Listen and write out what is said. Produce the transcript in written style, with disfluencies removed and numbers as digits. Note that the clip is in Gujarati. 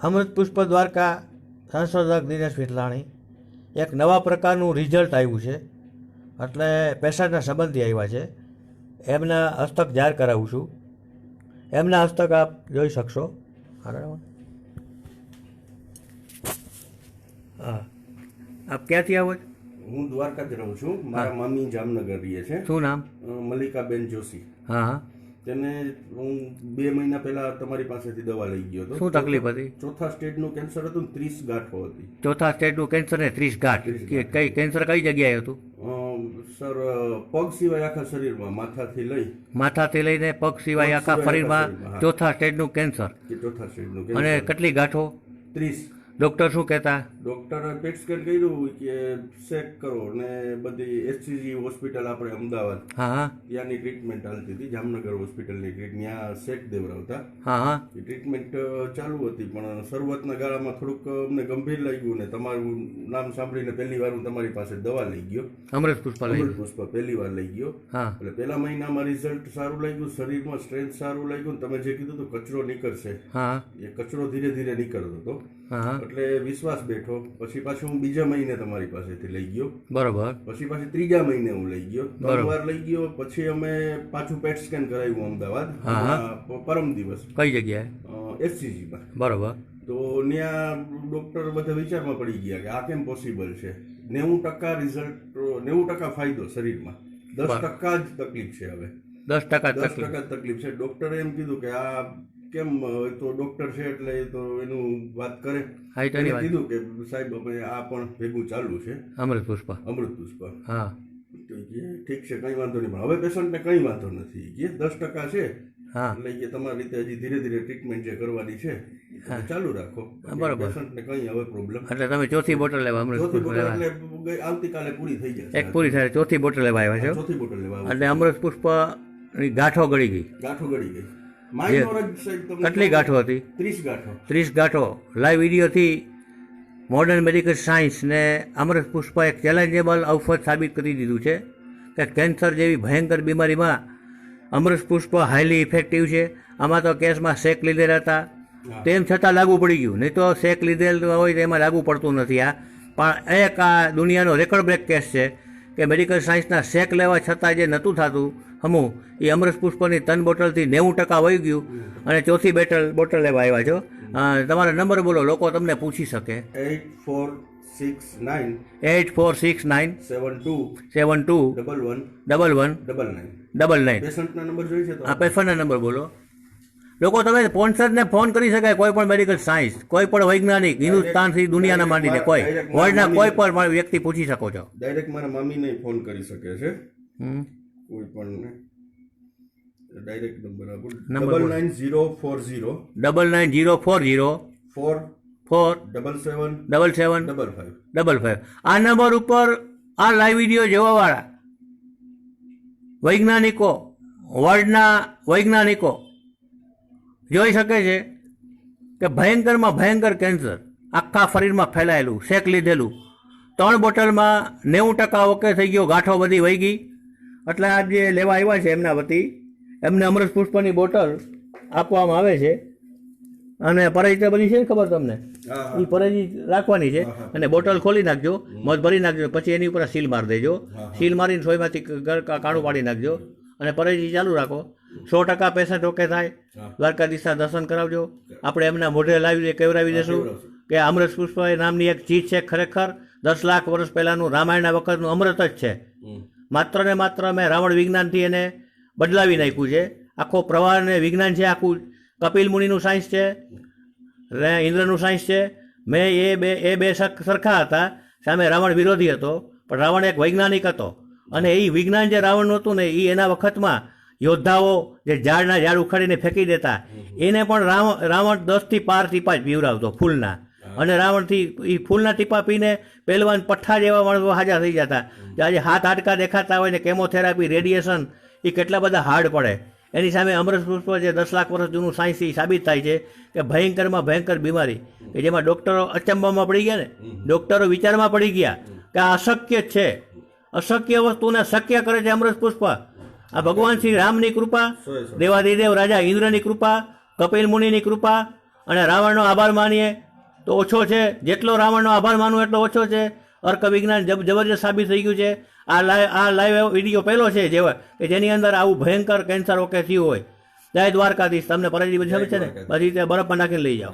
અમૃત પુષ્પ દ્વારકા સંશોધક દિનેશ વિઠલાણી એક નવા પ્રકારનું રિઝલ્ટ આવ્યું છે, એટલે પેશન્ટના સંબંધી આવ્યા છે, એમના હસ્તક જાહેર કરાવું છું. એમના હસ્તક આપ જોઈ શકશો. હા, આપ ક્યાંથી આવો છો? હું દ્વારકા જ રહું છું. મારા મમ્મી જામનગર રહે છે. શું નામ? મલ્લિકાબેન જોશી. હા હા. તેને હું 2 મહિના પહેલા તમારી પાસેથી દવા લઈ ગયો હતો. શું તકલીફ હતી? ચોથા સ્ટેજનું કેન્સર હતું, 30 ગાંઠો હતી. ચોથા સ્ટેજનું કેન્સર ને 30 ગાંઠ. કઈ કેન્સર કઈ જગ્યાએ હતું? સર, પગ સિવાય આખા શરીરમાં, માથાથી લઈને પગ સિવાય આખા શરીરમાં ચોથા સ્ટેજનું કેન્સર. ચોથા સ્ટેજનું કેન્સર. અને કેટલી ગાંઠો? 30. ડોક્ટર શું કહેતા? ડોક્ટરે પેટ સ્કેન કર્યું કે ચેક કરો ને બધી એસસીજી હોસ્પિટલ આપણે અમદાવાદ, હા હા, ત્યાંની ટ્રીટમેન્ટ ચાલતી હતી. જામનગર હોસ્પિટલની ત્યાં શેક દેવરાવતા. હા હા. એ ટ્રીટમેન્ટ ચાલુ હતી, પણ શરૂઆતના ગાળામાં થોડુંક અમને ગંભીર લાગ્યું ને તમારું નામ સાંભળીને પહેલી વાર હું તમારી પાસે દવા લઈ ગયો. અમૃત પુષ્પ પહેલી વાર લઈ ગયો. હા. એટલે પહેલા મહિનામાં રિઝલ્ટ સારું લાગ્યું, શરીરમાં સ્ટ્રેન્થ સારું લાગ્યું. તમે જે કીધું તો કચરો નીકળશે, હા, એ કચરો ધીરે ધીરે નીકળતો હતો. હા. એટલે વિશ્વાસ બેઠો. પછી પાછું હું બીજા મહિને તમારી પાસેથી લઈ ગયો. બરોબર. પછી ત્રીજા મહિને હું લઈ ગયો. 3 વાર લઈ ગયો. પછી અમે પાછું પેટ સ્કેન કરાવ્યું અમદાવાદ, પરમ દિવસ. કઈ જગ્યાએ? એસસીજીમાં. બરોબર. તો ત્યાં ડોક્ટર બધા વિચારમાં પડી ગયા કે આ કેમ પોસિબલ છે. 90% રિઝલ્ટ, 90% ફાયદો શરીરમાં, 10% જ તકલીફ છે. હવે 10% તકલીફ છે. ડોક્ટરે એમ કીધું કે આ કેમ, તો ડોક્ટર છે એટલે તો એનું વાત કરે. કીધું કે સાહેબ અમે આ પણ ભેગું ચાલુ છે, અમૃત પુષ્પ. હા. ઠીક છે, કઈ વાંધો નહીં. પણ હવે પેશન્ટને કઈ વાંધો નથી કે 10% છે. હા. એટલે કે તમારી રીતે હજી ધીરે ધીરે ટ્રીટમેન્ટ જે કરવાની છે ચાલુ રાખો. બરોબર. પેશન્ટને કઈ હવે પ્રોબ્લેમ. એટલે તમે ચોથી બોટલ લેવા અમૃત પુષ્પ લેવા? એટલે આવતીકાલે પૂરી થઈ જશે. એક પૂરી થાય, ચોથી બોટલ લેવા આવ્યા છે. ચોથી બોટલ લેવા. એટલે અમૃત પુષ્પ ગાંઠો ગળી ગઈ. કેટલી ગાંઠો હતી? 30 ગાંઠો. 30 ગાંઠો. લાઈવ વિડીયોથી મોડર્ન મેડિકલ સાયન્સ ને અમૃત પુષ્પ એક ચેલેન્જેબલ ઔષધ સાબિત કરી દીધું છે કે કેન્સર જેવી ભયંકર બીમારીમાં અમૃત પુષ્પ હાઈલી ઇફેક્ટિવ છે. આમાં તો કેસમાં શેક લીધેલા હતા, તેમ છતાં લાગુ પડી ગયું. નહીં તો શેક લીધેલ હોય તો એમાં લાગુ પડતું નથી. આ પણ એક આ દુનિયાનો રેકોર્ડ બ્રેક કેસ છે કે મેડિકલ સાયન્સના શેક લેવા છતાં જે નહોતું થતું હમું, એ અમૃત પુષ્પની 3 બોટલથી 90% વહી ગયું. અને ચોથી બોટલ લેવા આવ્યા છો. તમારો નંબર બોલો, લોકો તમને પૂછી શકે. 8469 72 11 પેશન્ટના નંબર જોઈએ છે તો આ પેશન્ટના નંબર બોલો. લોકો તમે સ્પોન્સરને ફોન કરી શકાય, કોઈ પણ મેડિકલ સાયન્સ, કોઈ પણ વૈજ્ઞાનિક, હિન્દુસ્તાનથી દુનિયાના માંડીને કોઈ વર્લ્ડના કોઈ પણ વ્યક્તિ પૂછી શકો છો. ડાયરેક્ટ મારા મમ્મીને ફોન કરી શકે છે. કોઈ પણ ડાયરેક્ટ નંબર આપો. 99040 47775. આ નંબર ઉપર આ લાઈવ વિડીયો જોવાવાળા વૈજ્ઞાનિકો, વર્લ્ડના વૈજ્ઞાનિકો જોઈ શકે છે કે ભયંકરમાં ભયંકર કેન્સર આખા શરીરમાં ફેલાયેલું, શેક લીધેલું. 3 બોટલમાં 90% ઓકે થઈ ગયો, ગાંઠો બધી વહી ગઈ. એટલે આ જે લેવા આવ્યા છે એમના વતી એમને અમૃત પુષ્પની બોટલ આપવામાં આવે છે. અને પરેજી બધી છે ખબર તમને? એ પરેજી રાખવાની છે. અને બોટલ ખોલી નાખજો, મધ ભરી નાખજો, પછી એની ઉપર સીલ મારી દેજો. સીલ મારીને સોયમાંથી કાણું પાડી નાખજો અને પરેજી ચાલુ રાખો. 100% પેશન્ટ ઓકે થાય. દ્વારકાધીશના દર્શન કરાવજો. આપણે એમના મોઢે લાવી કેવરાવી દેશું કે અમૃત પુષ્પ નામની એક ચીજ છે, ખરેખર 10 લાખ વર્ષ પહેલાંનું રામાયણના વખતનું અમૃત જ છે. માત્ર ને માત્ર મેં રાવણ વિજ્ઞાનથી એને બદલાવી નાખ્યું છે. આખો પ્રવાહ અને વિજ્ઞાન છે આખું. કપિલ મુનિનું સાયન્સ છે, ઇન્દ્રનું સાયન્સ છે. મેં એ બે સરખા હતા. સામે રાવણ વિરોધી હતો, પણ રાવણ એક વૈજ્ઞાનિક હતો. અને એ વિજ્ઞાન જે રાવણનું હતું ને, એ એના વખતમાં યોદ્ધાઓ જે ઝાડ ઉખાડીને ફેંકી દેતા, એને પણ રાવણ 10 થી 12 ટીપા જ પીવડાવતો ફૂલના. અને રાવણથી એ ફૂલના ટીપા પીને પહેલવાન પઠ્ઠા જેવા માણસો હાજર થઈ જતા. આજે હાડકા દેખાતા હોય ને કેમોથેરાપી, રેડિયેશન, એ કેટલા બધા હાર્ડ પડે. એની સામે અમૃત પુષ્પ જે 10 લાખ વર્ષ જૂનું સાયન્સ એ સાબિત થાય છે કે ભયંકરમાં ભયંકર બીમારી કે જેમાં ડૉક્ટરો અચંબામાં પડી ગયા ને, ડૉક્ટરો વિચારમાં પડી ગયા કે આ અશક્ય છે. અશક્ય વસ્તુને શક્ય કરે છે અમૃત પુષ્પ. આ ભગવાન શ્રી રામની કૃપા, દેવાધિદેવ રાજા ઇન્દ્રની કૃપા, કપિલ મુનિની કૃપા અને રાવણનો આભાર માનીએ તો ઓછો છે. જેટલો રાવણનો આભાર માનવો એટલો ઓછો છે. અર્ક વિજ્ઞાન જબરજસ્ત સાબિત થઈ ગયું છે. આ લાઈવ વિડીયો પહેલો છે કે જેની અંદર આવું ભયંકર કેન્સર ઓકે થયું હોય. જય દ્વારકાધીશ. તમને પરેજી બધી ખબર છે ને? પછી તે બરફમાં નાખીને લઈ જાઓ.